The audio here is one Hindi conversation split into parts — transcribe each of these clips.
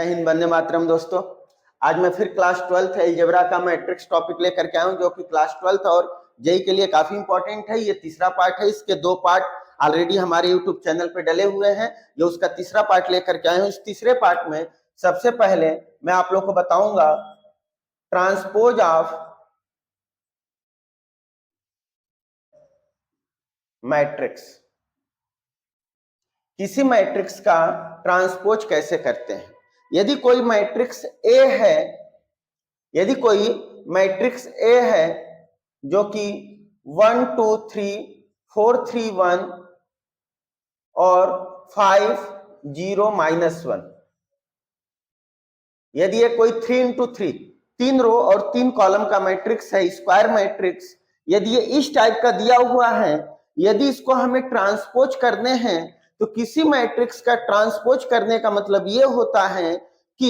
जय हिंद, वंदे मातरम। दोस्तों, आज मैं फिर क्लास 12th अलजेब्रा का मैट्रिक्स टॉपिक लेकर के आया हूं, जो कि क्लास 12th और जेई के लिए काफी इंपॉर्टेंट है। ये तीसरा पार्ट है। इसके दो पार्ट ऑलरेडी हमारे यूट्यूब चैनल पे डले हुए हैं। ये उसका तीसरा पार्ट लेकर के आए हूं। इस तीसरे पार्ट में सबसे पहले मैं आप लोग को बताऊंगा ट्रांसपोज ऑफ मैट्रिक्स। किसी मैट्रिक्स का ट्रांसपोज कैसे करते हैं। यदि कोई मैट्रिक्स ए है, यदि कोई मैट्रिक्स ए है जो कि 1 2 3 4 3 1 और 5 0 -1, यदि ये कोई 3 इंटू 3 तीन रो और तीन कॉलम का मैट्रिक्स है, स्क्वायर मैट्रिक्स, यदि ये इस टाइप का दिया हुआ है, यदि इसको हमें ट्रांसपोज करने हैं, तो किसी मैट्रिक्स का ट्रांसपोज करने का मतलब ये होता है कि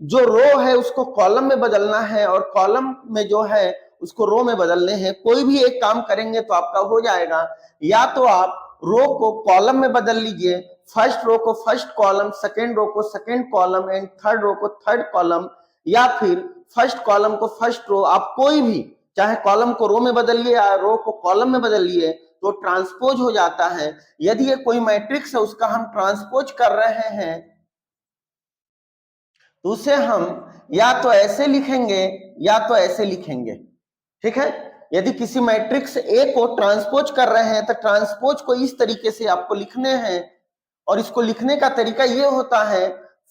जो रो है उसको कॉलम में बदलना है और कॉलम में जो है उसको रो में बदलने हैं। कोई भी एक काम करेंगे तो आपका हो जाएगा। या तो आप रो को कॉलम में बदल लीजिए, फर्स्ट रो को फर्स्ट कॉलम, सेकेंड रो को second column and third row को थर्ड कॉलम, या फिर फर्स्ट कॉलम को फर्स्ट रो। आप कोई भी, चाहे कॉलम को रो में बदल लिए या रो को कॉलम में बदल लिए, तो ट्रांसपोज हो जाता है। यदि ये कोई मैट्रिक्स है उसका हम ट्रांसपोज कर रहे हैं तो उसे हम या तो ऐसे लिखेंगे या तो ऐसे लिखेंगे। ठीक है। यदि किसी मैट्रिक्स ए को ट्रांसपोज कर रहे हैं तो ट्रांसपोज को इस तरीके से आपको लिखने हैं, और इसको लिखने का तरीका ये होता है,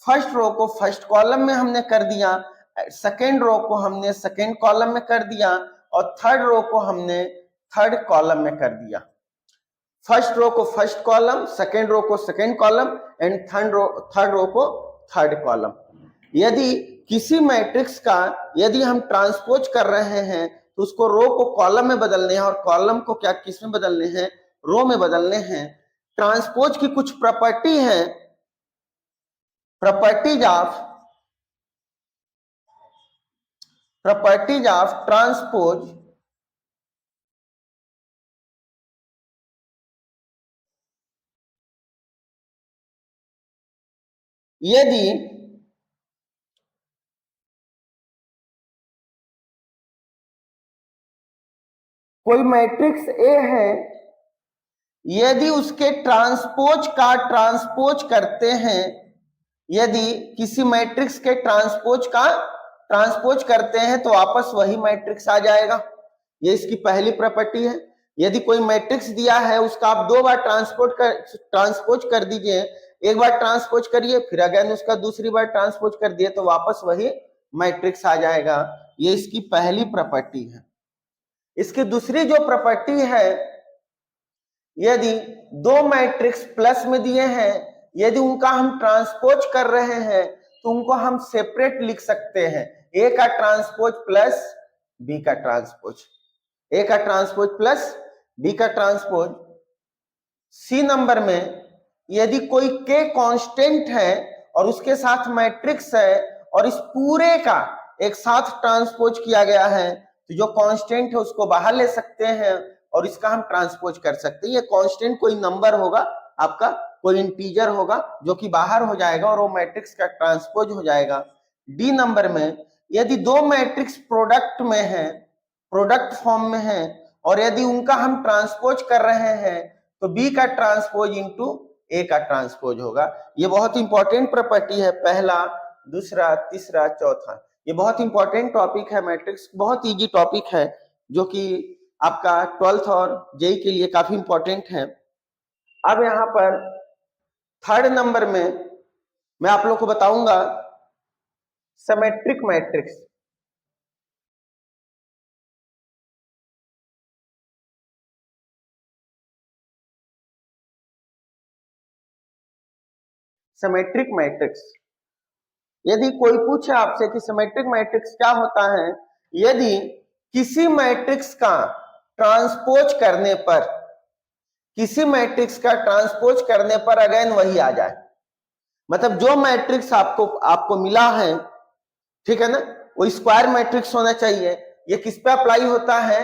फर्स्ट रो को फर्स्ट कॉलम में हमने कर दिया, सेकेंड रो को हमने सेकेंड कॉलम में कर दिया और थर्ड रो को हमने थर्ड कॉलम में कर दिया। फर्स्ट रो को फर्स्ट कॉलम, सेकेंड रो को second column and third row को थर्ड कॉलम। यदि किसी मैट्रिक्स का यदि हम ट्रांसपोज कर रहे हैं तो उसको रो को कॉलम में बदलने हैं और कॉलम को क्या किस में बदलने हैं, रो में बदलने हैं। ट्रांसपोज की कुछ प्रॉपर्टी है, प्रॉपर्टीज ऑफ ट्रांसपोज। यदि कोई मैट्रिक्स ए है, यदि उसके ट्रांसपोज का ट्रांसपोज करते हैं, यदि किसी मैट्रिक्स के ट्रांसपोज का ट्रांसपोज करते हैं तो वापस वही मैट्रिक्स आ जाएगा। ये इसकी पहली प्रॉपर्टी है। यदि कोई मैट्रिक्स दिया है उसका आप दो बार ट्रांसपोज कर दीजिए, एक बार ट्रांसपोज करिए फिर अगेन उसका दूसरी बार ट्रांसपोज कर दिए तो वापस वही मैट्रिक्स आ जाएगा। ये इसकी पहली प्रॉपर्टी है। इसकी दूसरी जो प्रॉपर्टी है, यदि दो मैट्रिक्स प्लस में दिए हैं, यदि उनका हम ट्रांसपोज कर रहे हैं तो उनको हम सेपरेट लिख सकते हैं। ए का ट्रांसपोज प्लस बी का ट्रांसपोज, ए का ट्रांसपोज प्लस बी का ट्रांसपोज। सी नंबर में यदि कोई के कांस्टेंट है और उसके साथ मैट्रिक्स है और इस पूरे का एक साथ ट्रांसपोज किया गया है, तो जो कांस्टेंट है उसको बाहर ले सकते हैं और इसका हम ट्रांसपोज कर सकते हैं। ये कांस्टेंट कोई नंबर होगा आपका, कोई इंटीजर होगा जो कि बाहर हो जाएगा और वो मैट्रिक्स का ट्रांसपोज हो जाएगा। डी नंबर में यदि दो मैट्रिक्स प्रोडक्ट में है, प्रोडक्ट फॉर्म में है, और यदि उनका हम ट्रांसपोज कर रहे हैं तो बी का ट्रांसपोज इंटू ए का ट्रांसपोज होगा। ये बहुत इंपॉर्टेंट प्रॉपर्टी है, पहला, दूसरा, तीसरा, चौथा। ये बहुत इंपॉर्टेंट टॉपिक है। मैट्रिक्स बहुत इजी टॉपिक है जो कि आपका 12th और जेई के लिए काफी इंपॉर्टेंट है। अब यहाँ पर थर्ड नंबर में मैं आप लोग को बताऊंगा सिमेट्रिक मैट्रिक्स। सिमेट्रिक मैट्रिक्स, यदि कोई पूछे आपसे कि सिमेट्रिक मैट्रिक्स क्या होता है, यदि किसी मैट्रिक्स का ट्रांसपोज करने पर, किसी मैट्रिक्स का ट्रांसपोज करने पर अगेन वही आ जाए, मतलब जो मैट्रिक्स आपको आपको मिला है, ठीक है ना, वो स्क्वायर मैट्रिक्स होना चाहिए। ये किस पे अप्लाई होता है,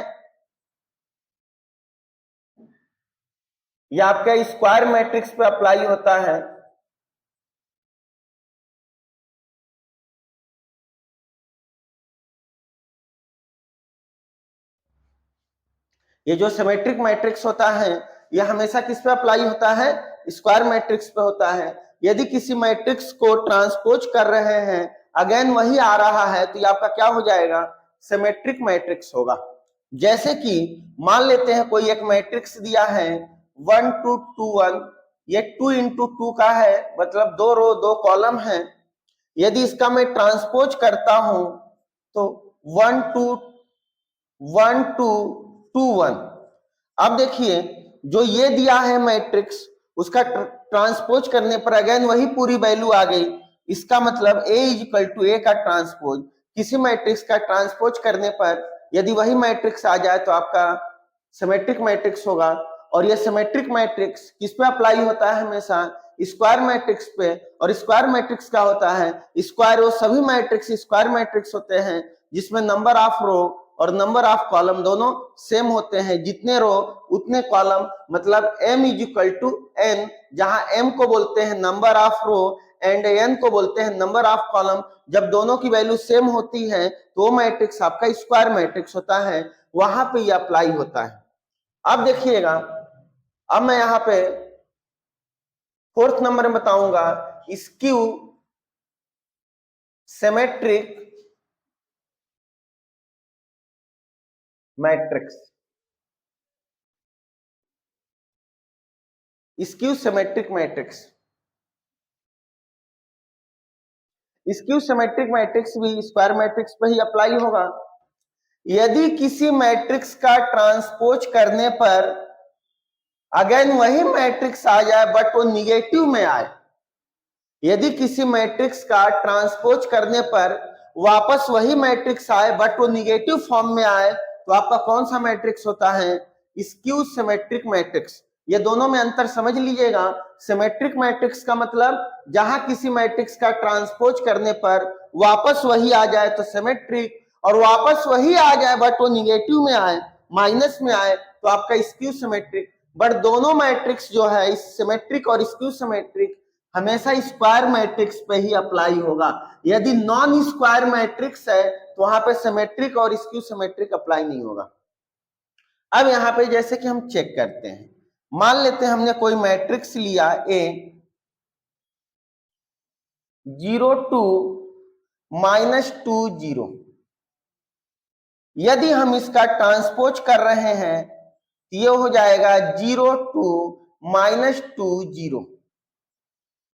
ये आपका स्क्वायर मैट्रिक्स पे अप्लाई होता है। ये जो सिमेट्रिक मैट्रिक्स होता है ये हमेशा किस पे अप्लाई होता है, स्क्वायर मैट्रिक्स पे होता है। यदि किसी मैट्रिक्स को ट्रांसपोज कर रहे हैं अगेन वही आ रहा है तो ये आपका क्या हो जाएगा, सिमेट्रिक मैट्रिक्स होगा। जैसे कि मान लेते हैं कोई एक मैट्रिक्स दिया है 1 2 2 1, ये 2 into 2 का है, मतलब 2 रो 2 कॉलम है। यदि इसका मैं ट्रांसपोज करता हूं तो 1 2 1 2 2 1। अब देखिए जो ये दिया है मैट्रिक्स उसका ट्रांसपोज करने पर अगेन वही पूरी वैल्यू आ गई। इसका मतलब A इक्वल टू ए का ट्रांसपोज, किसी मैट्रिक्स का ट्रांसपोज करने पर यदि वही मैट्रिक्स आ जाए तो आपका सिमेट्रिक मैट्रिक्स होगा। और ये सिमेट्रिक मैट्रिक्स किस पे अप्लाई होता है, हमेशा स्क्वायर मैट्रिक्स पे। और स्क्वायर मैट्रिक्स क्या होता है, स्क्वायर वो सभी मैट्रिक्स स्क्वायर मैट्रिक्स होते हैं जिसमें नंबर ऑफ रो और नंबर ऑफ कॉलम दोनों सेम होते हैं, जितने रो उतने कॉलम, मतलब m is equal to n, जहां m को बोलते हैं number of row and n को बोलते हैं नंबर ऑफ कॉलम। जब दोनों की वैल्यू सेम होती है तो वो मैट्रिक्स आपका स्क्वायर मैट्रिक्स होता है, वहां पे ये अप्लाई होता है। अब देखिएगा, अब मैं यहां पे फोर्थ नंबर में बताऊंगा skew symmetric matrix. Skew symmetric matrix, skew symmetric matrix भी स्क्वायर मैट्रिक्स पे ही अप्लाई होगा। यदि किसी मैट्रिक्स का ट्रांसपोज करने पर अगेन वही मैट्रिक्स आ जाए बट वो निगेटिव में आए, यदि किसी मैट्रिक्स का ट्रांसपोज करने पर वापस वही मैट्रिक्स आए बट वो निगेटिव फॉर्म में आए तो आपका कौन सा मैट्रिक्स होता है, स्क्यू सिमेट्रिक मैट्रिक्स। ये दोनों में अंतर समझ लीजिएगा। सिमेट्रिक मैट्रिक्स का मतलब जहां किसी मैट्रिक्स का ट्रांसपोज करने पर वापस वही आ जाए तो सिमेट्रिक, और वापस वही आ जाए बट वो निगेटिव में आए, माइनस में आए तो आपका स्क्यू सिमेट्रिक। बट दोनों मैट्रिक्स जो है सिमेट्रिक और स्क्यू सिमेट्रिक हमेशा स्क्वायर मैट्रिक्स पे ही अप्लाई होगा। यदि नॉन स्क्वायर मैट्रिक्स है तो वहां पे सिमेट्रिक और स्क्यू सिमेट्रिक अप्लाई नहीं होगा। अब यहाँ पे जैसे कि हम चेक करते हैं, मान लेते हैं हमने कोई मैट्रिक्स लिया ए 0 2 -2 0। यदि हम इसका ट्रांसपोज कर रहे हैं तो ये हो जाएगा 0 2 -2 0।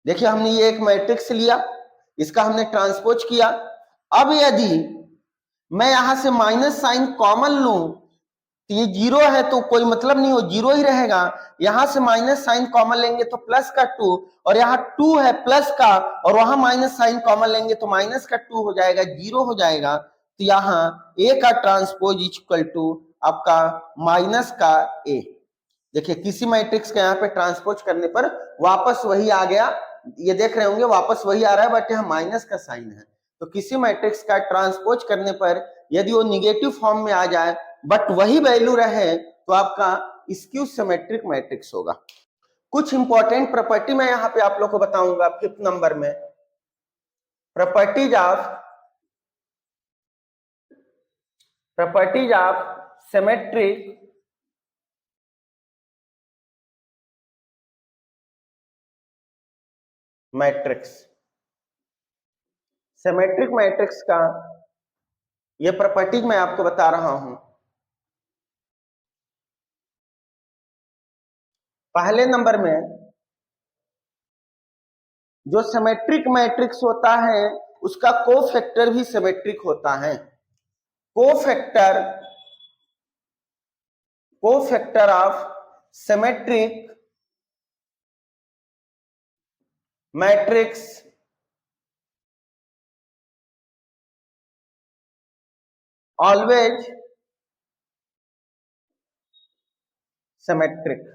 देखिए हमने ये एक मैट्रिक्स लिया, इसका हमने ट्रांसपोज किया। अब यदि मैं यहां से माइनस साइन कॉमन लूं तो ये 0 है तो कोई मतलब नहीं हो, 0 ही रहेगा। यहां से माइनस साइन कॉमन लेंगे तो प्लस का 2, और यहाँ 2 है प्लस का, और वहां माइनस साइन कॉमन लेंगे तो माइनस का 2 हो जाएगा, 0 हो जाएगा। तो यहाँ a का ट्रांसपोज इक्वल टू आपका माइनस का a। देखिए किसी मैट्रिक्स के यहाँ पे ट्रांसपोज करने पर वापस वही आ गया, ये देख रहे होंगे वापस वही आ रहा है बट यहाँ माइनस का साइन है। तो किसी मैट्रिक्स का ट्रांसपोज करने पर यदि वो निगेटिव फॉर्म में आ जाए बट वही वैल्यू रहे तो आपका स्क्यू सिमेट्रिक मैट्रिक्स होगा। कुछ इंपॉर्टेंट प्रॉपर्टी मैं यहाँ पे आप लोग को बताऊंगा फिफ्थ नंबर में, properties of symmetric matrix. Symmetric matrix का ये प्रॉपर्टीज मैं आपको बता रहा हूं। पहले नंबर में जो सिमेट्रिक मैट्रिक्स होता है उसका कोफैक्टर भी सिमेट्रिक होता है। Cofactor of symmetric matrix always symmetric.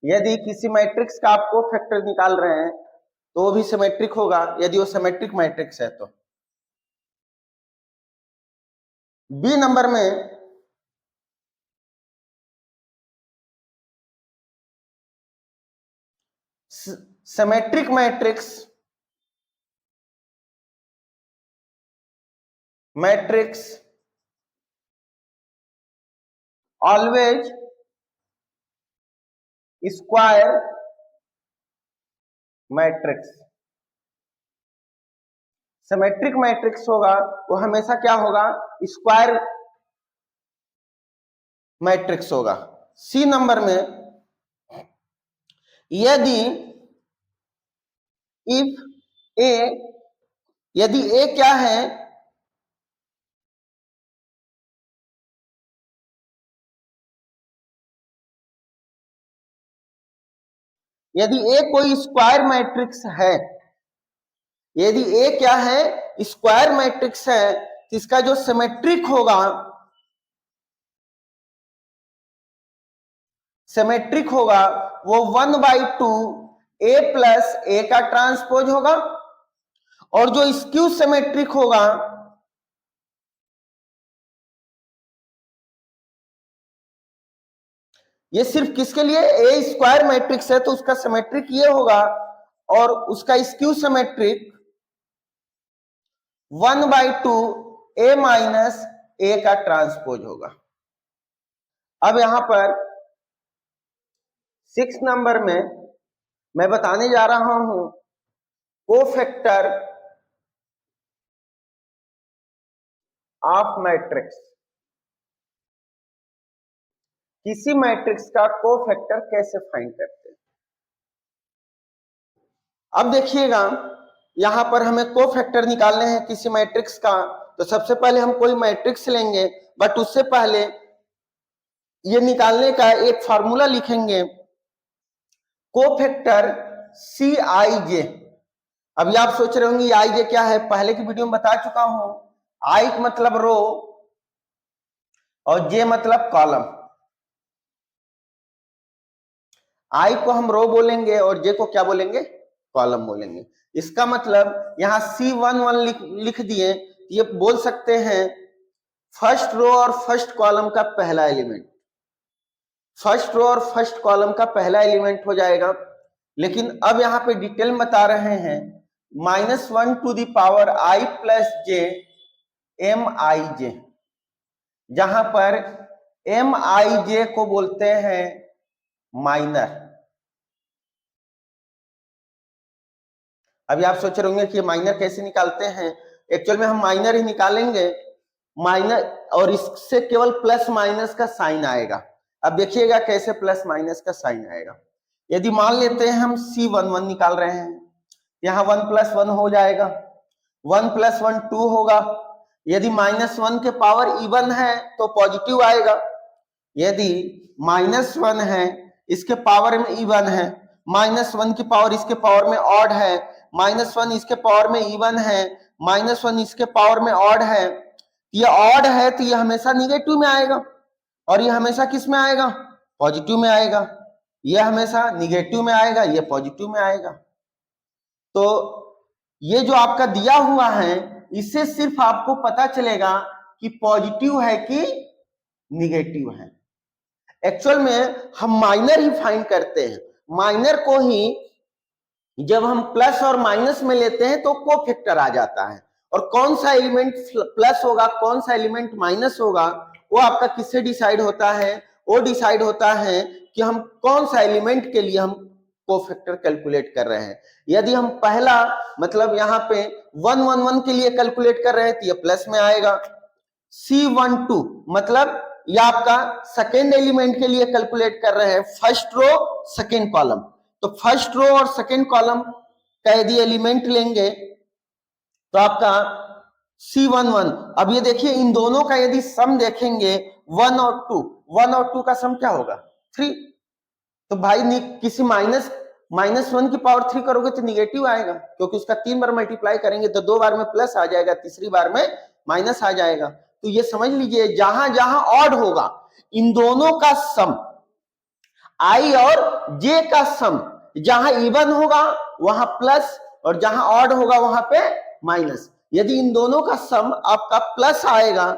यदि किसी मैट्रिक्स का आप कोफैक्टर निकाल रहे हैं तो वो भी सिमेट्रिक होगा यदि वो सिमेट्रिक मैट्रिक्स है तो। बी नंबर में symmetric matrix always square matrix. Symmetric matrix होगा वो हमेशा क्या होगा, स्क्वायर मैट्रिक्स होगा। सी नंबर में यदि इफ ए, यदि ए क्या है, यदि ए कोई स्क्वायर मैट्रिक्स है, यदि ए क्या है, स्क्वायर मैट्रिक्स है, तो इसका जो सिमेट्रिक होगा, सिमेट्रिक होगा वो 1/2 ए प्लस ए का ट्रांसपोज होगा, और जो स्क्यू सिमेट्रिक होगा ये सिर्फ किसके लिए, ए स्क्वायर मैट्रिक्स है तो उसका सिमेट्रिक ये होगा, और उसका स्क्यू सिमेट्रिक 1/2 ए माइनस ए का ट्रांसपोज होगा। अब यहां पर 6 नंबर में मैं बताने जा रहा हूं कोफैक्टर ऑफ मैट्रिक्स। किसी मैट्रिक्स का कोफैक्टर कैसे फाइंड करते हैं। अब देखिएगा यहां पर हमें कोफैक्टर निकालने हैं किसी मैट्रिक्स का, तो सबसे पहले हम कोई मैट्रिक्स लेंगे, बट उससे पहले ये निकालने का एक फार्मूला लिखेंगे, कोफैक्टर सी आई जे। अभी आप सोच रहे होंगे आई जे क्या है, पहले की वीडियो में बता चुका हूं। आई मतलब रो और जे मतलब कॉलम। आई को हम रो बोलेंगे और जे को क्या बोलेंगे, कॉलम बोलेंगे। इसका मतलब यहां C11 लिख दिए, ये बोल सकते हैं फर्स्ट रो और फर्स्ट कॉलम का पहला एलिमेंट, फर्स्ट रो और फर्स्ट कॉलम का पहला एलिमेंट हो जाएगा। लेकिन अब यहां पे डिटेल में बता रहे हैं -1 to the power I plus J M I J, जहां पर एम आई जे को बोलते हैं माइनर। अभी आप सोच रहे होंगे कि माइनर कैसे निकालते हैं, एक्चुअल में हम माइनर ही निकालेंगे, माइनर, और इससे केवल प्लस माइनस का साइन आएगा। अब देखिएगा कैसे प्लस माइनस का साइन आएगा। यदि मान लेते हैं हम C11 निकाल रहे हैं, यहाँ 1 + 1 हो जाएगा, 1 + 1 2 होगा। यदि -1 के पावर इवन है तो पॉजिटिव आएगा, यदि -1 है इसके पावर में इवन है, -1 की पावर इसके पावर में ऑड है, -1 इसके पावर में इवन है, -1 इसके पावर में ऑड है, ये ऑड है तो ये हमेशा निगेटिव में आएगा, और ये हमेशा किस में आएगा, पॉजिटिव में आएगा। ये हमेशा निगेटिव में आएगा, ये पॉजिटिव में आएगा। तो ये जो आपका दिया हुआ है इससे सिर्फ आपको पता चलेगा कि पॉजिटिव है कि निगेटिव है। एक्चुअल में हम माइनर ही फाइंड करते हैं, माइनर को ही जब हम प्लस और माइनस में लेते हैं तो कोफैक्टर आ जाता है, और कौन सा एलिमेंट प्लस होगा कौन सा एलिमेंट माइनस होगा वो आपका किससे डिसाइड होता है, वो डिसाइड होता है कि हम कौन सा एलिमेंट के लिए हम कोफैक्टर कैलकुलेट कर रहे हैं। यदि हम पहला मतलब यहाँ पे 111 के लिए कैलकुलेट कर रहे हैं तो ये प्लस में आएगा, C12 मतलब ये आपका सेकेंड एलिमेंट के लिए कैलकुलेट कर रहे हैं, फर्स्ट रो सेकेंड कॉलम, तो फर्स्ट रो और सेकेंड कॉलम का यदि एलिमेंट लेंगे तो आपका C11। अब ये देखिए इन दोनों का यदि सम देखेंगे 1 और 2, 1 और 2 का सम क्या होगा 3, तो भाई किसी -1 की पावर 3 करोगे तो निगेटिव आएगा, क्योंकि उसका 3 बार मल्टीप्लाई करेंगे तो 2 बार में प्लस आ जाएगा, तीसरी बार में माइनस आ जाएगा। तो ये समझ लीजिए जहां जहां ऑड होगा इन दोनों का सम, आई और जे का सम, जहां इवन होगा वहां प्लस और जहां ऑड होगा वहां पे माइनस। यदि इन दोनों का सम आपका प्लस आएगा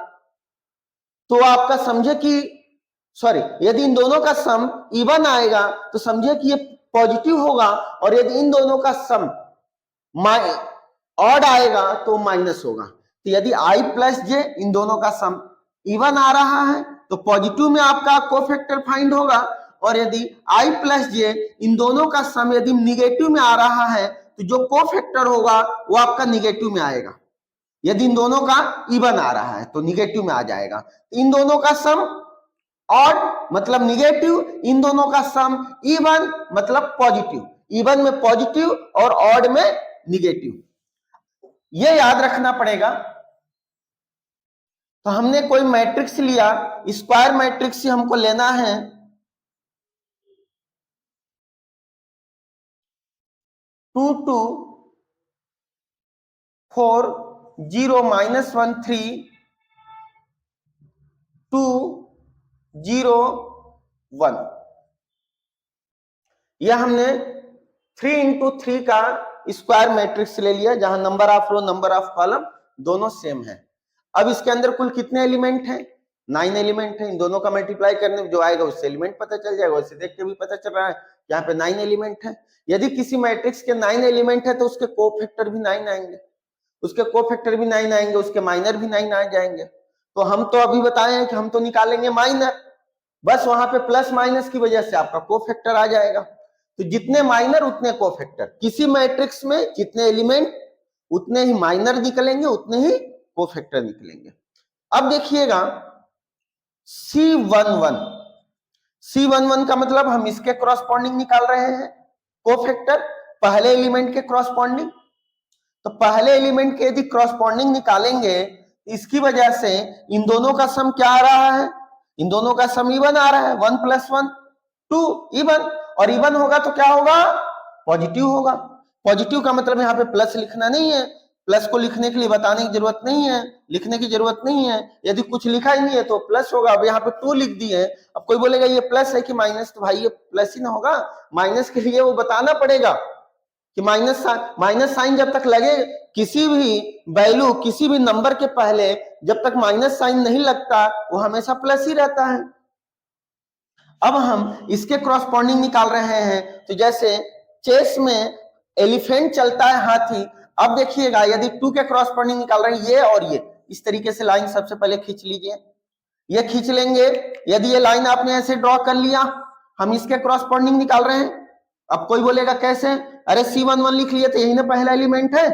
तो आपका समझे कि सॉरी, यदि इन दोनों का सम इवन आएगा तो समझे कि ये पॉजिटिव होगा, और यदि इन दोनों का सम ऑड आएगा तो माइनस होगा। तो यदि आई प्लस जे इन दोनों का सम इवन आ रहा है तो पॉजिटिव में आपका कोफैक्टर फाइंड होगा, और यदि i प्लस जे इन दोनों का सम यदि निगेटिव में आ रहा है तो जो कोफैक्टर होगा वो आपका निगेटिव में आएगा। यदि इन दोनों का इवन आ रहा है तो निगेटिव में आ जाएगा। इन दोनों का सम ऑड मतलब निगेटिव, इन दोनों का सम इवन मतलब पॉजिटिव, इवन में पॉजिटिव और ऑड में निगेटिव, ये याद रखना पड़ेगा। तो हमने कोई मैट्रिक्स लिया, स्क्वायर मैट्रिक्स ही हमको लेना है, 2 2 4 0 -1 3 2 0 1। यह हमने 3 into 3 का स्क्वायर मैट्रिक्स ले लिया, जहां number of row number of column दोनों सेम है। अब इसके अंदर कुल कितने एलिमेंट हैं? 9 एलिमेंट है। इन दोनों का मल्टीप्लाई करने में जो आएगा उससे एलिमेंट पता चल जाएगा। वैसे देख के भी पता चल रहा है यहाँ पे 9 एलिमेंट है। यदि किसी मैट्रिक्स के 9 एलिमेंट है तो उसके कोफैक्टर भी 9 आएंगे, उसके कोफैक्टर भी 9 आएंगे, उसके माइनर भी 9 आ जाएंगे। तो हम तो अभी बताए हैं कि हम तो निकालेंगे माइनर, बस वहां पे प्लस माइनस की वजह से आपका कोफैक्टर आ जाएगा। तो जितने माइनर उतने कोफैक्टर, किसी मैट्रिक्स में जितने एलिमेंट उतने ही माइनर निकलेंगे, उतने ही कोफैक्टर निकलेंगे। अब देखिएगा C11, C11 का मतलब हम इसके क्रॉसपॉन्डिंग निकाल रहे हैं कोफैक्टर, पहले एलिमेंट के क्रॉसपॉन्डिंग। तो पहले एलिमेंट के यदि क्रॉसपॉन्डिंग निकालेंगे, इसकी वजह से इन दोनों का सम क्या आ रहा है? इन दोनों का सम इवन आ रहा है, 1 + 1 2 इवन, और इवन होगा तो क्या होगा? पॉजिटिव होगा। पॉजिटिव का मतलब यहाँ पे प्लस लिखना नहीं है, प्लस को लिखने के लिए बताने की जरूरत नहीं है, लिखने की जरूरत नहीं है। यदि कुछ लिखा ही नहीं है तो प्लस होगा। अब यहाँ पे 2 लिख दिए। अब कोई बोलेगा ये प्लस है कि माइनस, तो भाई ये प्लस ही ना होगा। माइनस के लिए वो बताना पड़ेगा कि माइनस साइन जब तक लगे, किसी भी वैल्यू किसी भी नंबर के पहले जब तक माइनस साइन नहीं लगता वो हमेशा प्लस ही रहता है। अब हम इसके क्रॉसपॉन्डिंग निकाल रहे हैं। तो जैसे चेस में एलिफेंट चलता है हाथी, अब देखिएगा यदि 2 के क्रॉसपॉन्डिंग निकाल रहे हैं, ये और ये इस तरीके से लाइन सबसे पहले खींच लीजिए, ये खींच लेंगे। यदि ये लाइन आपने ऐसे ड्रॉ कर लिया, हम इसके क्रॉसपॉन्डिंग निकाल रहे हैं। अब कोई बोलेगा कैसे? अरे C11 लिख लिए तो यही ना पहला एलिमेंट है,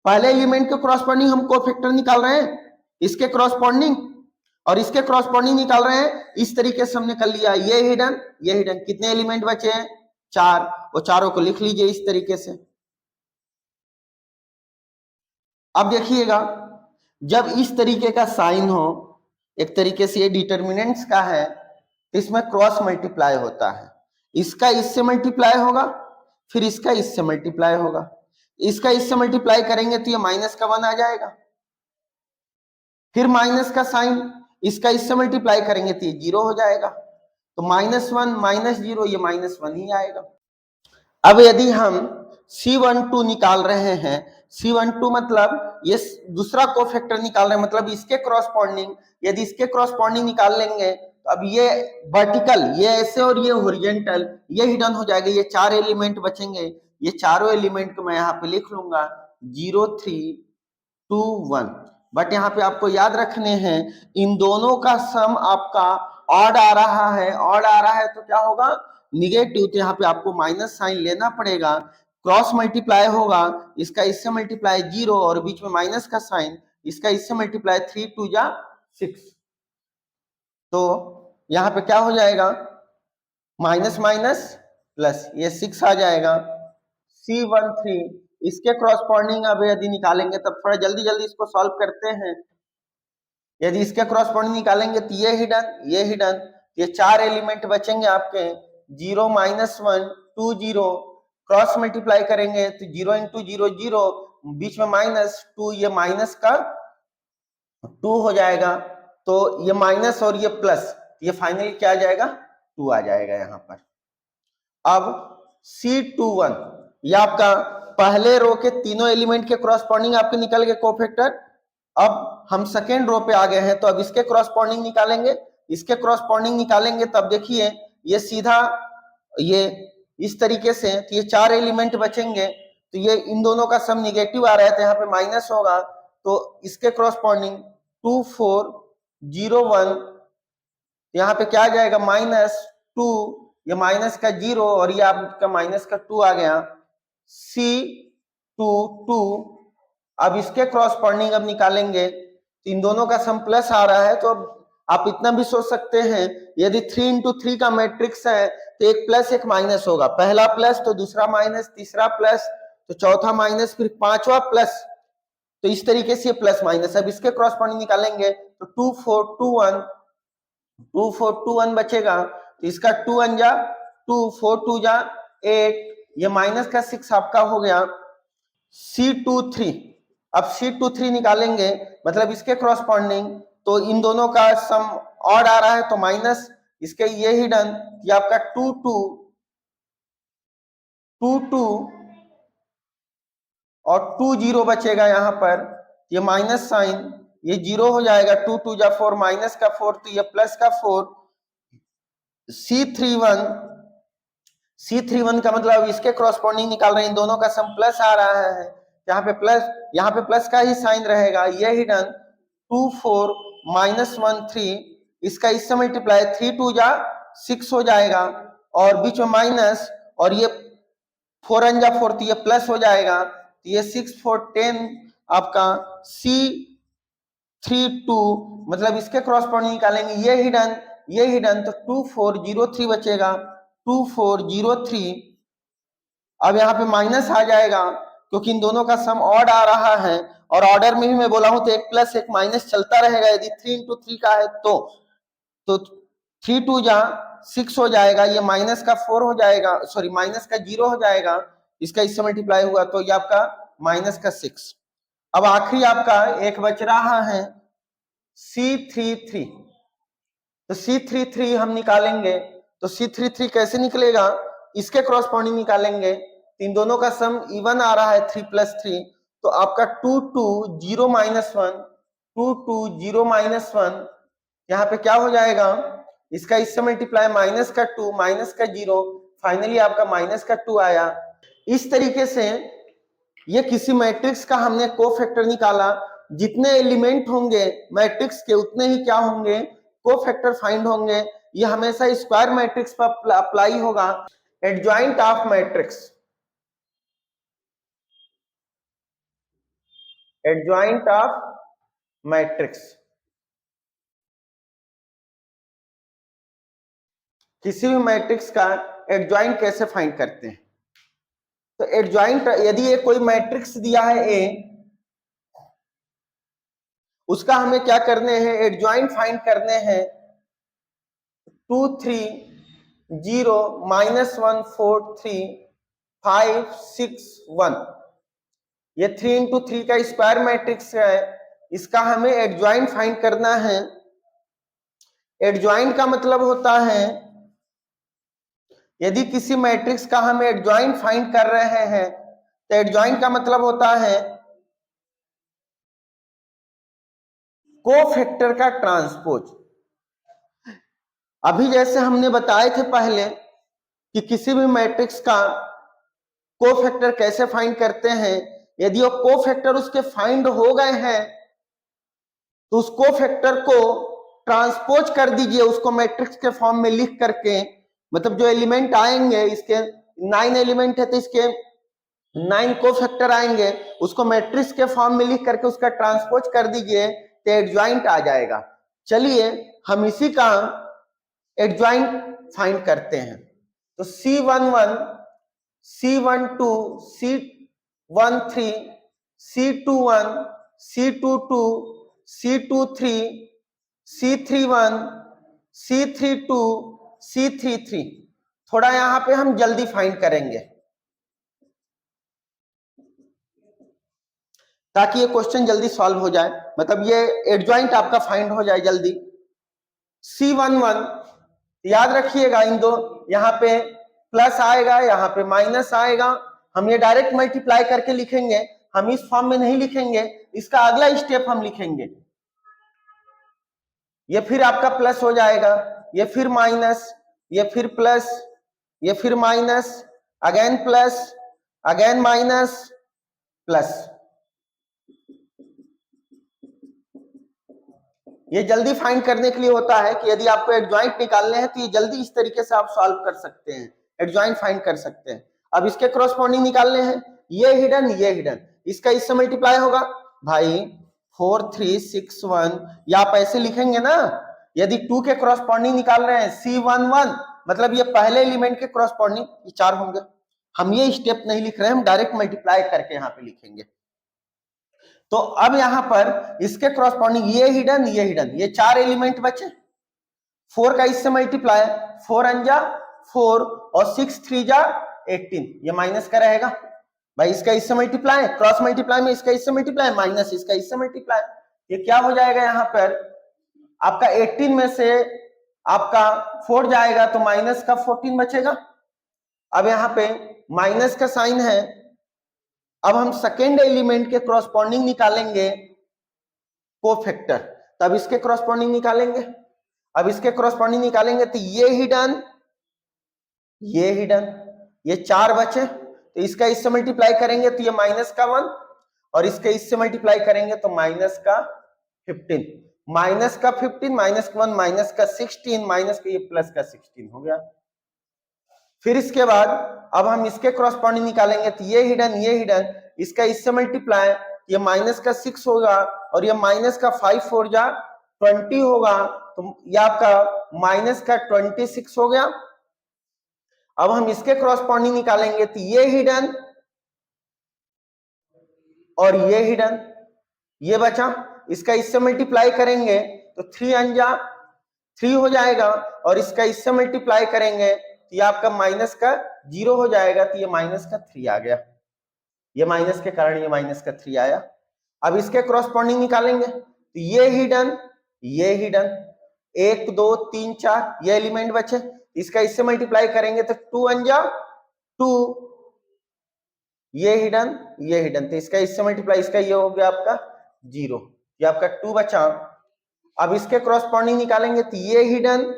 पहले एलिमेंट के क्रॉसपॉन्डिंग हम कोफैक्टर निकाल रहे हैं, इसके क्रॉसपॉन्डिंग और इसके क्रॉसपॉन्डिंग निकाल रहे हैं। इस तरीके से हमने कर लिया। ये हिडन, ये हिडन, कितने एलिमेंट बचे हैं? 4, वो चारों को लिख लीजिए इस तरीके से। अब देखिएगा जब इस तरीके का साइन हो, एक तरीके से ये डिटर्मिनेंट्स का है, तो इसमें क्रॉस मल्टीप्लाई होता है। इसका इससे मल्टीप्लाई होगा, फिर इसका इससे मल्टीप्लाई होगा। इसका इससे मल्टीप्लाई करेंगे तो ये माइनस का 1 आ जाएगा, फिर माइनस का साइन, इसका इससे मल्टीप्लाई करेंगे तो ये 0 हो जाएगा। तो -1 -0 ये -1 ही आएगा। अब यदि हम C12 निकाल रहे हैं, C12 मतलब ये दूसरा कोफैक्टर निकाल रहे हैं, मतलब इसके क्रॉसपॉन्डिंग, यदि इसके क्रॉसपॉन्डिंग निकाल लेंगे तो अब ये वर्टिकल, ये ऐसे और ये हॉरिजॉन्टल, ये हिडन हो जाएगा। ये 4 एलिमेंट बचेंगे, ये चारों एलिमेंट को मैं यहाँ पे लिख लूंगा 0 3 2 1। बट यहाँ पे आपको याद रखने हैं इन दोनों का सम आपका ऑड आ रहा है, ऑड आ रहा है तो क्या होगा? निगेटिव। तो यहाँ पे आपको माइनस साइन लेना पड़ेगा, क्रॉस मल्टीप्लाई होगा, इसका इससे मल्टीप्लाई 0 और बीच में माइनस का साइन, इसका इससे मल्टीप्लाई 3 2 जा 6। तो यहाँ पे क्या हो जाएगा? माइनस माइनस प्लस, ये 6 आ जाएगा। C13 इसके क्रॉसपॉन्डिंग अब यदि निकालेंगे तब थोड़ा जल्दी जल्दी इसको सॉल्व करते हैं। यदि इसके क्रॉसपॉन्डिंग निकालेंगे तो ये हिडन, ये हिडन, ये 4 एलिमेंट बचेंगे आपके 0 -1 2 0, क्रॉस मल्टीप्लाई करेंगे तो 0 × 0 0, बीच में -2, ये माइनस का 2 हो जाएगा। तो ये माइनस और ये प्लस, ये फाइनली क्या आ जाएगा? 2 आ जाएगा यहाँ पर। अब C21 ये आपका पहले रो के तीनों एलिमेंट के क्रॉसपॉन्डिंग आपके निकल गए कोफैक्टर। अब हम सेकेंड रो पे आ गए हैं, तो अब इसके क्रॉसपॉन्डिंग निकालेंगे, इसके क्रॉसपॉन्डिंग निकालेंगे तब देखिए ये सीधा ये इस तरीके से, तो ये 4 एलिमेंट बचेंगे। तो ये इन दोनों का सम निगेटिव आ रहा है तो यहाँ पे माइनस होगा, तो इसके क्रॉसपॉन्डिंग 2401, यहाँ पे क्या आ जाएगा -2, ये माइनस का 0 और ये आपका माइनस का 2 आ गया, C22। अब इसके क्रॉसपोंडिंग अब निकालेंगे तो इन दोनों का सम प्लस आ रहा है, तो अब आप इतना भी सोच सकते हैं यदि 3 into 3 का मैट्रिक्स है तो एक प्लस एक माइनस होगा, पहला प्लस तो दूसरा माइनस, तीसरा प्लस तो चौथा माइनस, फिर पांचवा प्लस, तो इस तरीके से ये प्लस माइनस। अब इसके क्रॉसपोंडिंग निकालेंगे तो 2421 बचेगा, तो इसका 2 1 जा 2, 4 2 जा 8, ये माइनस का 6 आपका हो गया C23। अब C23 निकालेंगे मतलब इसके क्रॉसपोंडिंग, तो इन दोनों का सम ऑड आ रहा है तो माइनस, इसके ये हिडन कि आपका 2 2 2 2 और 2 0 बचेगा, यहाँ पर ये माइनस साइन, ये 0 हो जाएगा, 2 2 जा 4, माइनस का 4 तो ये प्लस का 4, C31 का मतलब इसके क्रॉसपोंडिंग निकाल रहे हैं, इन दोनों का सम प्लस आ रहा है, यहाँ पे प्लस का ही साइन रहेगा, ये हिडन 2 4 -1 3, इसका इससे मल्टीप्लाई 3 2 जा 6 हो जाएगा और बीच में माइनस, और ये 4 1 जा 4 तो ये प्लस हो जाएगा, तो ये 6 4 10 आपका C32, मतलब इसके क्रॉसपोंडिंग निकालेंगे ये हिडन तो 2403 बचेगा, 2403। अब यहाँ पे माइनस आ जाएगा क्योंकि इन दोनों का सम ऑड आ रहा है, और ऑर्डर में भी मैं बोला हूं तो एक प्लस एक माइनस चलता रहेगा, यदि 3 into 3 का है तो 3 2 जा 6 हो जाएगा, ये माइनस का 4 हो जाएगा, सॉरी माइनस का 0 हो जाएगा, इसका इससे मल्टीप्लाई हुआ तो ये आपका माइनस का 6। अब आखिरी आपका एक बच रहा है C33, तो C33 हम निकालेंगे, तो C33 कैसे निकलेगा, इसके क्रॉसपोंडिंग निकालेंगे, इन दोनों का सम इवन आ रहा है 3 + 3, तो आपका 2 2 0 -1 2 2 0 -1, यहाँ पे क्या हो जाएगा, इसका इससे मल्टीप्लाई माइनस का 2 माइनस का 0, फाइनली आपका माइनस का 2 आया। इस तरीके से ये किसी मैट्रिक्स का हमने कोफैक्टर निकाला, जितने एलिमेंट होंगे मैट्रिक्स के उतने ही क्या होंगे, कोफैक्टर फाइंड होंगे। ये हमेशा स्क्वायर मैट्रिक्स पर अप्लाई होगा। Adjoint of matrix, adjoint of matrix, किसी भी मैट्रिक्स का एडजॉइंट कैसे फाइंड करते हैं, तो एडजॉइंट, यदि ये कोई मैट्रिक्स दिया है ए, उसका हमें क्या करने हैं, एडजॉइंट फाइंड करने हैं, 2 3 0 -1 4 3 5 6 1, ये 3 into 3 का स्क्वायर मैट्रिक्स है, इसका हमें एडजॉइंट फाइंड करना है। एडजॉइंट का मतलब होता है यदि किसी मैट्रिक्स का हम एडजॉइंट फाइंड कर रहे हैं, तो एडजॉइंट का मतलब होता है कोफैक्टर का ट्रांसपोज। अभी जैसे हमने बताए थे पहले कि किसी भी मैट्रिक्स का कोफैक्टर कैसे फाइंड करते हैं, यदि वो कोफैक्टर उसके फाइंड हो गए हैं तो उस कोफैक्टर को ट्रांसपोज कर दीजिए, उसको मैट्रिक्स के फॉर्म में लिख करके, मतलब जो एलिमेंट आएंगे, इसके 9 एलिमेंट है तो इसके 9 कोफैक्टर आएंगे, उसको मैट्रिक्स के फॉर्म में लिख करके उसका ट्रांसपोज कर दीजिए तो एडजॉइंट आ जाएगा। चलिए हम इसी का एडजॉइंट फाइंड करते हैं। तो C11 C12 C13 C21 C22 C23 C31 C32 C33, थोड़ा यहां पे हम जल्दी फाइंड करेंगे ताकि ये क्वेश्चन जल्दी सॉल्व हो जाए, मतलब ये एडजॉइंट आपका फाइंड हो जाए जल्दी। C11, याद रखिएगा इन दो, यहाँ पे प्लस आएगा, यहाँ पे माइनस आएगा, हम ये डायरेक्ट मल्टीप्लाई करके लिखेंगे, हम इस फॉर्म में नहीं लिखेंगे, इसका अगला स्टेप हम लिखेंगे। ये फिर आपका प्लस हो जाएगा, ये फिर माइनस, ये फिर प्लस, ये फिर minus, again plus, again minus, plus. ये जल्दी फाइंड करने के लिए होता है कि यदि आपको एडजॉइंट निकालने हैं तो ये जल्दी इस तरीके से आप सॉल्व कर सकते हैं, एडजॉइंट फाइंड कर सकते हैं। अब इसके क्रॉसपॉन्डिंग निकालने हैं, ये हिडन, ये हिडन, इसका इससे मल्टीप्लाई होगा भाई 4 3 6 1, या आप ऐसे लिखेंगे ना, यदि 2 के क्रॉसपॉन्डिंग निकाल रहे हैं C11 मतलब ये पहले एलिमेंट के क्रॉसपॉन्डिंग ये 4 होंगे। हम ये स्टेप नहीं लिख रहे हैं, हम डायरेक्ट मल्टीप्लाई करके यहाँ पे लिखेंगे। तो अब यहां पर इसके क्रॉसपॉन्डिंग ये हिडन, ये हिडन, ये 4 एलिमेंट बचे, 4 का इससे मल्टीप्लाई, 4 अंजा 4 और 6 3 जा 18, ये माइनस का रहेगा भाई, इसका इससे मल्टीप्लाई, क्रॉस मल्टीप्लाई में इसका इससे मल्टीप्लाई माइनस इसका इससे मल्टीप्लाई, ये क्या हो जाएगा यहां पर आपका 18 में से आपका 4 जाएगा तो माइनस का 14 बचेगा। अब यहां पे माइनस का साइन है, अब हम सेकेंड एलिमेंट के क्रॉसपॉन्डिंग निकालेंगे कोफैक्टर, तब इसके क्रॉसपॉन्डिंग निकालेंगे। अब इसके क्रॉसपॉन्डिंग निकालेंगे तो ये हिडन, ये हिडन, ये 4 बचे, तो इसका इससे मल्टीप्लाई करेंगे तो ये माइनस का 1 और इसके इससे मल्टीप्लाई करेंगे तो माइनस का 15, माइनस का 15 माइनस का 1 माइनस का 16 माइनस का ये प्लस का 16 हो गया। फिर इसके बाद अब हम इसके क्रॉसपॉन्डिंग निकालेंगे तो ये हिडन, ये हिडन, इसका इससे मल्टीप्लाई, ये माइनस का 6 होगा और ये माइनस का 5 4 जा 20 होगा, तो ये आपका माइनस का 26 हो गया। अब हम इसके क्रॉसपॉन्डिंग निकालेंगे तो ये हिडन और ये हिडन, ये बचा, इसका इससे मल्टीप्लाई करेंगे तो 3 अंजा 3 हो जाएगा और इसका इससे मल्टीप्लाई करेंगे तो ये आपका माइनस का 0 हो जाएगा, तो ये माइनस का 3 आ गया, ये माइनस के कारण ये माइनस का 3 आया। अब इसके क्रॉसपॉन्डिंग निकालेंगे तो ये हिडन, ये हिडन, 1 2 3 4 ये एलिमेंट बचे, इसका इससे मल्टीप्लाई करेंगे तो 2 अंजा 2, ये हिडन, ये हिडन, तो इसका इससे मल्टीप्लाई, इसका ये हो गया आपका 0, ये आपका 2 बचा। अब इसके क्रॉसपॉन्डिंग निकालेंगे तो ये हिडन,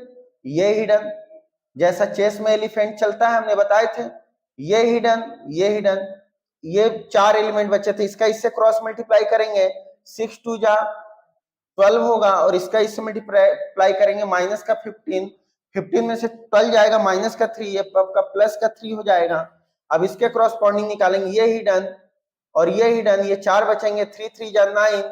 ये हिडन, जैसा चेस में एलिफेंट चलता है हमने बताए थे, ये हिडन, ये हिडन, ये 4 एलिमेंट बचे थे, इसका इससे क्रॉस मल्टीप्लाई करेंगे 6 2 जा 12 होगा और इसका इससे मल्टीप्लाई करेंगे माइनस का 15, 15 में से 12 जाएगा माइनस का 3, ये आपका प्लस का 3 हो जाएगा। अब इसके क्रॉसपॉन्डिंग निकालेंगे ये हिडन और ये हिडन, ये 4 बचेंगे, 3 3 जा 9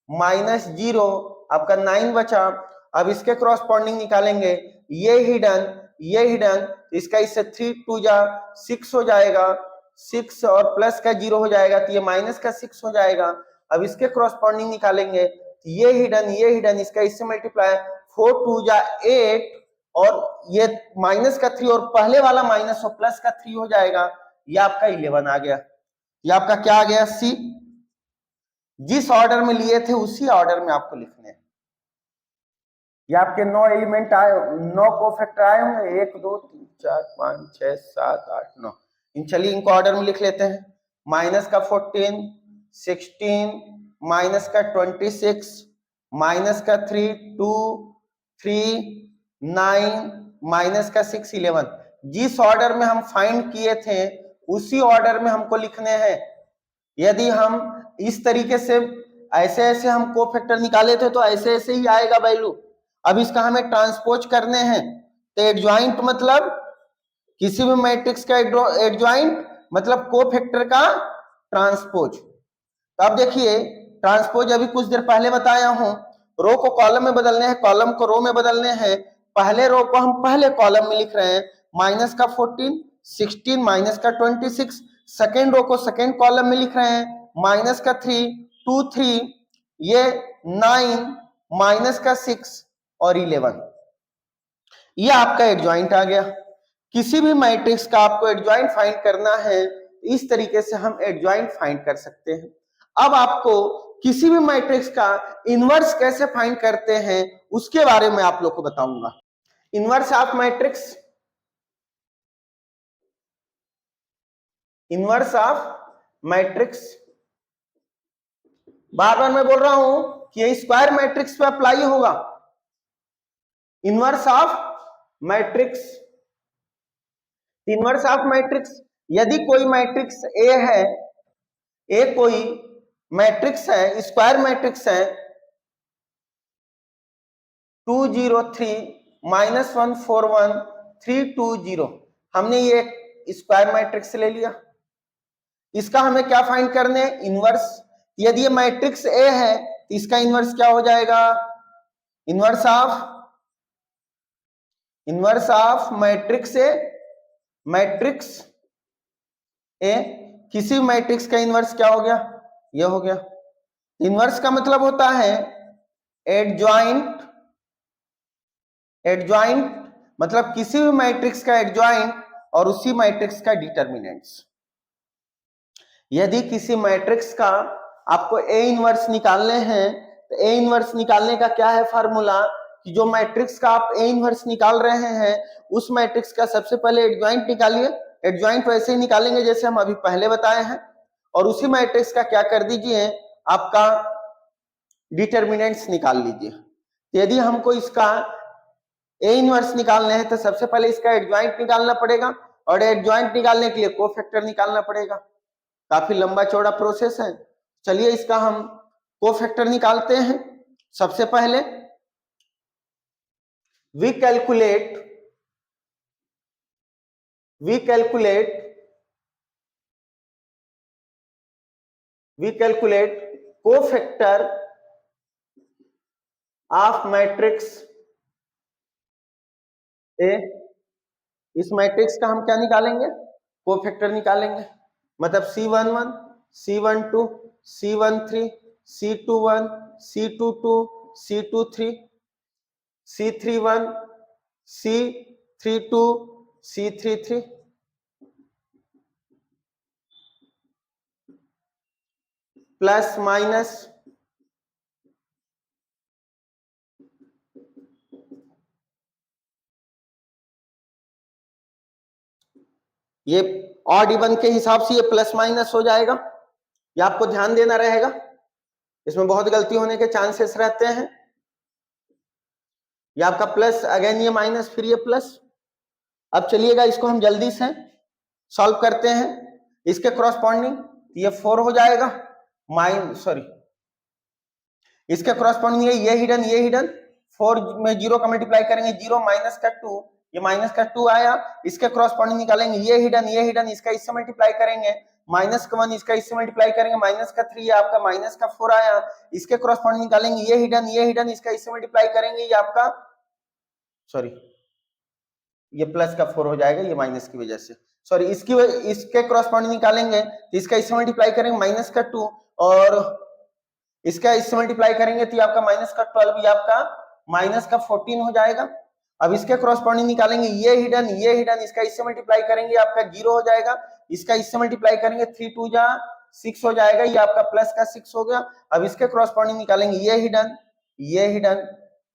माइनस 0 आपका 9 बचा। अब इसके क्रॉसपॉन्डिंग निकालेंगे ये हिडन, ये हिडन, इसका इससे 3 2 जा 6 हो जाएगा, 6 और प्लस का 0 हो जाएगा तो ये माइनस का 6 हो जाएगा। अब इसके क्रॉसपॉन्डिंग निकालेंगे ये हिडन, ये हिडन, इसका इससे मल्टीप्लाई 4 2 जा 8 और ये माइनस का 3 और पहले वाला माइनस और प्लस का 3 हो जाएगा, ये आपका 11 आ गया। ये आपका क्या आ गया? सी। जिस ऑर्डर में लिए थे उसी ऑर्डर में आपको लिखने हैं। ये आपके 9 एलिमेंट आए, 9 कोफैक्टर आए होंगे, 1 2 3 4 5 6 7 8 9। इन चलिए इनको ऑर्डर में लिख लेते हैं। माइनस का 14, 16, माइनस का 26, माइनस का 3 2 3 9, माइनस का 6 11। जिस ऑर्डर में हम फाइंड किए थे उसी ऑर्डर में हमको लिखने हैं। यदि हम इस तरीके से ऐसे ऐसे हम कोफैक्टर निकाले थे तो ऐसे ऐसे ही आएगा वैल्यू। अब इसका हमें ट्रांसपोज करने हैं तो एडजॉइंट मतलब किसी भी मैट्रिक्स का एडजॉइंट मतलब कोफैक्टर का ट्रांसपोज। तो अब देखिए ट्रांसपोज अभी कुछ देर पहले बताया हूं, रो को कॉलम में बदलने हैं, कॉलम को रो में बदलने हैं। पहले रो को हम पहले कॉलम में लिख रहे हैं, माइनस का 14 16 माइनस का 26। सेकेंड रो को सेकेंड कॉलम में लिख रहे हैं, माइनस का 3 2 3 ये 9 माइनस का 6 और 11। ये आपका एडजॉइंट आ गया। किसी भी मैट्रिक्स का आपको एडजॉइंट फाइंड करना है, इस तरीके से हम एडजॉइंट फाइंड कर सकते हैं। अब आपको किसी भी मैट्रिक्स का इनवर्स कैसे फाइंड करते हैं उसके बारे में आप लोग को बताऊंगा। Inverse of matrix, inverse of matrix बार बार मैं बोल रहा हूं कि ये स्क्वायर मैट्रिक्स पे अप्लाई होगा। Inverse of matrix, inverse of matrix, यदि कोई मैट्रिक्स ए है, ए कोई मैट्रिक्स है, स्क्वायर मैट्रिक्स है, 203-141-320 हमने ये स्क्वायर मैट्रिक्स ले लिया। इसका हमें क्या फाइंड करने हैं? इनवर्स। यदि ये मैट्रिक्स ए है तो इसका इनवर्स क्या हो जाएगा? इनवर्स ऑफ मैट्रिक्स ए किसी मैट्रिक्स का इनवर्स क्या हो गया? ये हो गया। इनवर्स का मतलब होता है एडजॉइंट मतलब किसी भी मैट्रिक्स का एडजॉइंट और उसी मैट्रिक्स का डिटर्मिनेंट्स। यदि किसी मैट्रिक्स का आपको ए इनवर्स निकालने हैं तो ए इनवर्स निकालने का क्या है फार्मूला कि जो मैट्रिक्स का आप ए इनवर्स निकाल रहे हैं उस मैट्रिक्स का सबसे पहले एडजॉइंट निकालिए। एडजॉइंट वैसे ही निकालेंगे जैसे हम अभी पहले बताए हैं, और उसी मैट्रिक्स का क्या कर दीजिए, आपका डिटर्मिनेंट्स निकाल लीजिए। यदि हमको इसका ए इनवर्स निकालने हैं तो सबसे पहले इसका एडजॉइंट निकालना पड़ेगा, और एडजॉइंट निकालने के लिए कोफैक्टर निकालना पड़ेगा। काफी लंबा चौड़ा प्रोसेस है। चलिए इसका हम कोफैक्टर निकालते हैं। सबसे पहले we calculate cofactor of matrix A. इस मैट्रिक्स का हम क्या निकालेंगे? कोफैक्टर निकालेंगे। मतलब C11, C12, C13, C21, C22, C23, C31, C32, C33 plus minus ये ऑड इवन के हिसाब से ये प्लस माइनस हो जाएगा। ये आपको ध्यान देना रहेगा, इसमें बहुत गलती होने के चांसेस रहते हैं। ये आपका प्लस, अगेन ये माइनस, फिर ये प्लस। अब चलिएगा इसको हम जल्दी से सॉल्व करते हैं। इसके कॉरस्पॉन्डिंग ये 4 हो जाएगा, इसके कॉरस्पॉन्डिंग ये हिडन 4 में 0 का मल्टीप्लाई करेंगे 0 माइनस का 2, ये माइनस का 2 आया। इसके कॉरस्पॉन्डिंग निकालेंगे ये हिडन इसका इससे मल्टीप्लाई करेंगे माइनस का 1, इसका इससे मल्टीप्लाई करेंगे माइनस का 3, ये आपका माइनस का 4 आया। इसके कॉरस्पॉन्डिंग निकालेंगे ये हिडन इसका इससे मल्टीप्लाई करेंगे, ये आपका ये प्लस का 4 हो जाएगा, ये माइनस की वजह से इसके कॉरस्पॉन्डिंग निकालेंगे तो इसका इससे मल्टीप्लाई करेंगे माइनस का 2, और इसका इससे मल्टीप्लाई करेंगे तो ये आपका माइनस का 12, ये आपका माइनस का 14 हो जाएगा। अब इसके कॉरस्पॉन्डिंग निकालेंगे ये हिडन इसका इससे मल्टीप्लाई करेंगे आपका 0 हो जाएगा। इसका इससे मल्टीप्लाई करेंगे 3 2 जा 6 हो जाएगा, ये आपका प्लस का 6 हो गया। अब इसके कॉरस्पॉन्डिंग निकालेंगे ये हिडन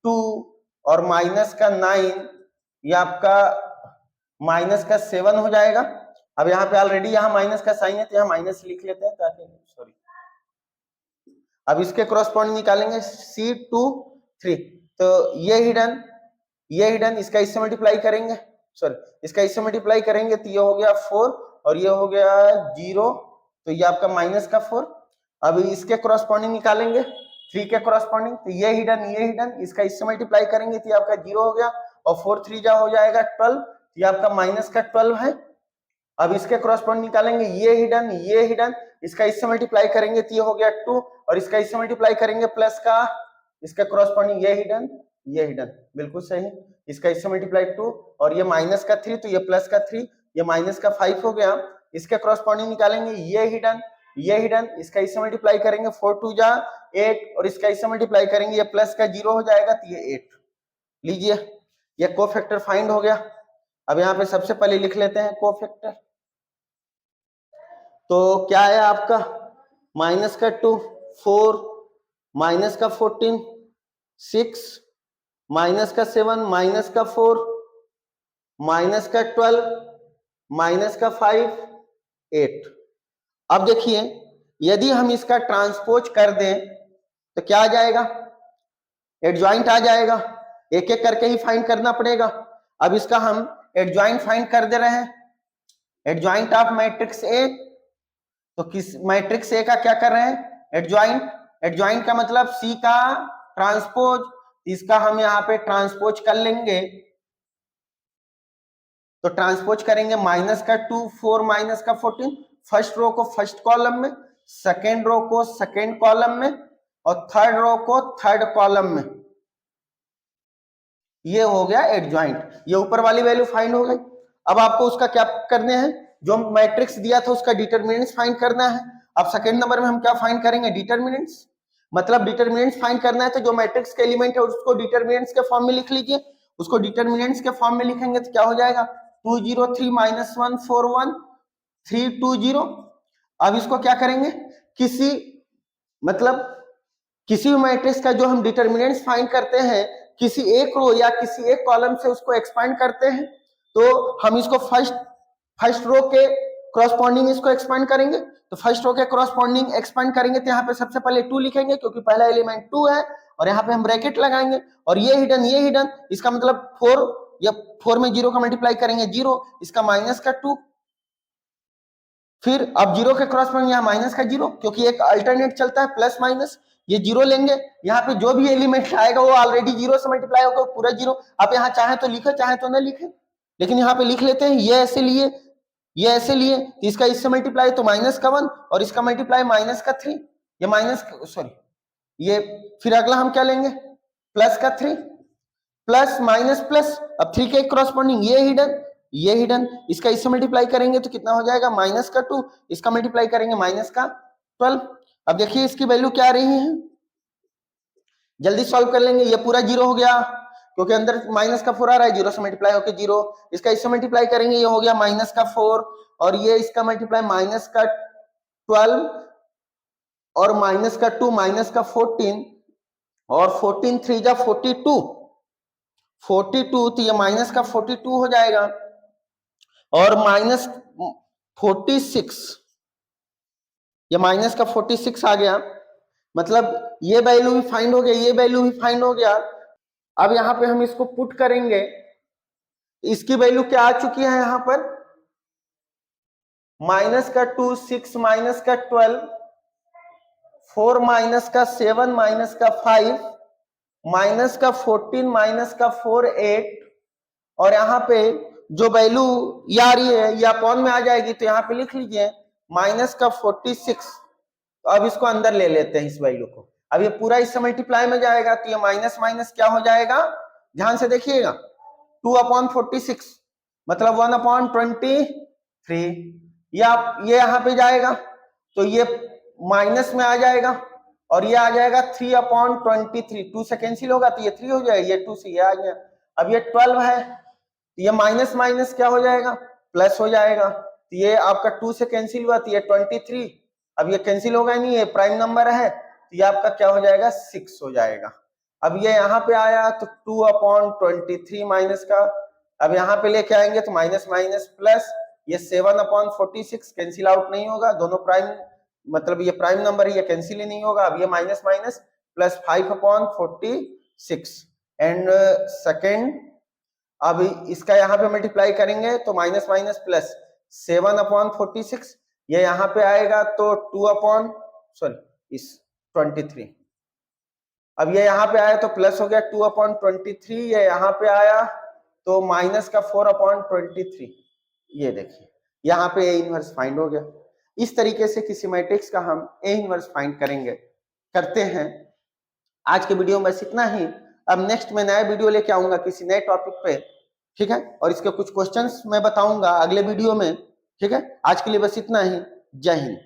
2 और माइनस का 9, ये आपका माइनस का 7 हो जाएगा। अब यहाँ पे ऑलरेडी यहाँ माइनस का साइन है तो यहाँ माइनस लिख लेते हैं ताकि अब इसके कॉरस्पॉन्डिंग निकालेंगे C23, तो ये हिडन इसका इससे मल्टीप्लाई करेंगे, इसका इससे मल्टीप्लाई करेंगे तो ये हो गया 4 और ये हो गया 0, तो ये आपका माइनस का 4। अब इसके कॉरस्पॉन्डिंग निकालेंगे 3 के कॉरस्पॉन्डिंग, तो ये हिडन इसका इससे मल्टीप्लाई करेंगे तो ये आपका 0 हो गया, और 4 3 जा हो जाएगा 12, ये आपका माइनस का 12 है। अब इसके कॉरस्पॉन्डिंग निकालेंगे ये हिडन इसका इससे मल्टीप्लाई करेंगे तो ये हो गया 2, और इसका इससे मल्टीप्लाई करेंगे प्लस का, इसका कॉरस्पॉन्डिंग ये हिडन बिल्कुल सही, इसका इससे मल्टीप्लाई 2 और ये माइनस का 3, तो ये प्लस का 3, ये माइनस का 5 हो गया। इसके कॉरस्पॉन्डिंग निकालेंगे ये हिडन इसका इससे मल्टीप्लाई करेंगे 4 2 जा 8, और इसका इससे मल्टीप्लाई करेंगे ये प्लस का 0 हो जाएगा तो ये 8। लीजिए ये कोफैक्टर फाइंड हो गया। अब यहाँ पे सबसे पहले लिख लेते हैं कोफैक्टर, तो क्या है आपका माइनस का 2 4, माइनस का 14 6, माइनस का 7, माइनस का 4, माइनस का 12, माइनस का 5 8। अब देखिए यदि हम इसका ट्रांसपोज कर दें तो क्या आ जाएगा? एडजॉइंट आ जाएगा। एक एक करके ही फाइंड करना पड़ेगा। अब इसका हम एडजॉइंट फाइंड कर दे रहे हैं, एडजॉइंट ऑफ मैट्रिक्स ए। तो किस मैट्रिक्स ए का क्या कर रहे हैं? एडजॉइंट का मतलब सी का ट्रांसपोज, इसका हम यहाँ पे ट्रांसपोज कर लेंगे, तो ट्रांसपोज करेंगे माइनस का 2 4 माइनस का 14, फर्स्ट रो को फर्स्ट कॉलम में, सेकेंड रो को सेकेंड कॉलम में और थर्ड रो को थर्ड कॉलम में। ये हो गया एडजॉइंट, ये ऊपर वाली वैल्यू फाइंड हो गई। अब आपको उसका क्या करने हैं, जो मैट्रिक्स दिया था उसका डिटरमिनेंट्स फाइंड करना है। अब सेकंड नंबर में हम क्या फाइंड करेंगे, डिटरमिनेंट्स, मतलब डिटरमिनेंट्स फाइंड करना है। तो जो मैट्रिक्स के एलिमेंट है उसको डिटरमिनेंट्स के फॉर्म में लिख लीजिए। उसको डिटरमिनेंट्स के फॉर्म में लिखेंगे तो क्या हो जाएगा, 2 0 3 -1 4 1 3 2 0। अब इसको क्या करेंगे, किसी मतलब किसी भी मैट्रिक्स का जो हम डिटरमिनेंट्स फाइंड करते हैं, किसी एक रो या किसी एक कॉलम से उसको एक्सपांड करते हैं, तो हम इसको फर्स्ट रो के क्रॉसपॉन्डिंग इसको एक्सपांड करेंगे। तो फर्स्ट रो के क्रॉसपॉन्डिंग एक्सपांड करेंगे तो यहाँ पे सबसे पहले 2 लिखेंगे क्योंकि पहला एलिमेंट 2 है, और यहाँ पे हम ब्रैकेट लगाएंगे, और ये हिडन, इसका मतलब 4, या 4 में 0 का मल्टीप्लाई करेंगे 0, इसका माइनस का 2। फिर अब 0 के क्रॉसपॉन्डिंग यहाँ माइनस का 0, क्योंकि एक अल्टरनेट चलता है प्लस माइनस, ये 0 लेंगे। यहाँ पे जो भी एलिमेंट आएगा वो ऑलरेडी 0 से मल्टीप्लाई होगा, पूरा 0। आप यहाँ चाहे तो लिखे चाहे तो ना लिखे, लेकिन यहाँ पे लिख लेते हैं। ये ऐसे लिए, ये ऐसे लिए, तो इसका इससे मल्टीप्लाई तो माइनस का 1 और इसका मल्टीप्लाई माइनस का 3, ये माइनस सॉरी ये, फिर अगला हम क्या लेंगे, प्लस का 3, प्लस माइनस प्लस। अब 3 के क्रॉसपॉन्डिंग ये हिडन, इसका इससे मल्टीप्लाई करेंगे तो कितना हो जाएगा, माइनस का 2, इसका मल्टीप्लाई करेंगे माइनस का 12। अब देखिए इसकी वैल्यू क्या आ रही है, जल्दी सॉल्व कर लेंगे। ये पूरा 0 हो गया क्योंकि अंदर माइनस का 4 आ रहा है, 0 से मल्टीप्लाई होकर 0, इसका इससे मल्टीप्लाई करेंगे, ये हो गया माइनस का 4, और ये इसका मल्टीप्लाई माइनस का 12 और माइनस का 2 माइनस का 14, और 14 3 जा 42, तो ये माइनस का 42 हो जाएगा, और माइनस 46, ये माइनस का 46 आ गया। मतलब ये वैल्यू भी फाइंड हो गया, ये वैल्यू भी फाइंड हो गया। अब यहाँ पे हम इसको पुट करेंगे, इसकी वैल्यू क्या आ चुकी है यहाँ पर, माइनस का 2 6 माइनस का 12 4 माइनस का 7 माइनस का 5 माइनस का 14 माइनस का 4 8, और यहाँ पे जो वैल्यू ये आ रही है ये अपॉन में आ जाएगी, तो यहाँ पे लिख लीजिए माइनस का 46। तो अब इसको अंदर ले लेते हैं इस वैल्यू को। अब ये पूरा इससे मल्टीप्लाई में जाएगा, तो ये माइनस माइनस क्या हो जाएगा, ध्यान से देखिएगा, 2/46 मतलब 1/23। ये यहाँ पे जाएगा तो ये माइनस में आ जाएगा, और ये आ जाएगा 3/23, 2 से कैंसिल होगा तो ये 3 हो जाएगा, ये 2 से ये आ गया। अब ये 12 है तो ये माइनस माइनस क्या हो जाएगा, प्लस हो जाएगा। तो ये आपका 2 से कैंसिल हुआ तो ये 23, अब ये कैंसिल होगा नहीं, ये प्राइम नंबर है, तो ये आपका क्या हो जाएगा, 6 हो जाएगा। अब ये यहाँ पे आया तो 2/23 माइनस का, अब यहाँ पे लेके आएंगे तो माइनस माइनस प्लस, ये 7/46 कैंसिल आउट नहीं होगा, दोनों प्राइम मतलब ये प्राइम नंबर है, ये कैंसिल ही नहीं होगा। अब ये minus minus plus 5/46 and second, अब इसका यहाँ पे मल्टीप्लाई करेंगे तो माइनस माइनस प्लस 7/46, ये यहाँ पे आएगा तो 23। अब ये यहाँ पे आया तो प्लस हो गया 2/23, ये यहाँ पे आया तो माइनस का 4/23। ये देखिए यहाँ पे ए इनवर्स फाइंड हो गया। इस तरीके से किसी मैट्रिक्स का हम ए इनवर्स फाइंड करते हैं। आज के वीडियो में बस इतना ही। अब नेक्स्ट मैं नया वीडियो लेके आऊंगा किसी नए टॉपिक पे, ठीक है, और इसके कुछ क्वेश्चंस मैं बताऊंगा अगले वीडियो में, ठीक है। आज के लिए बस इतना ही, जय हिंद।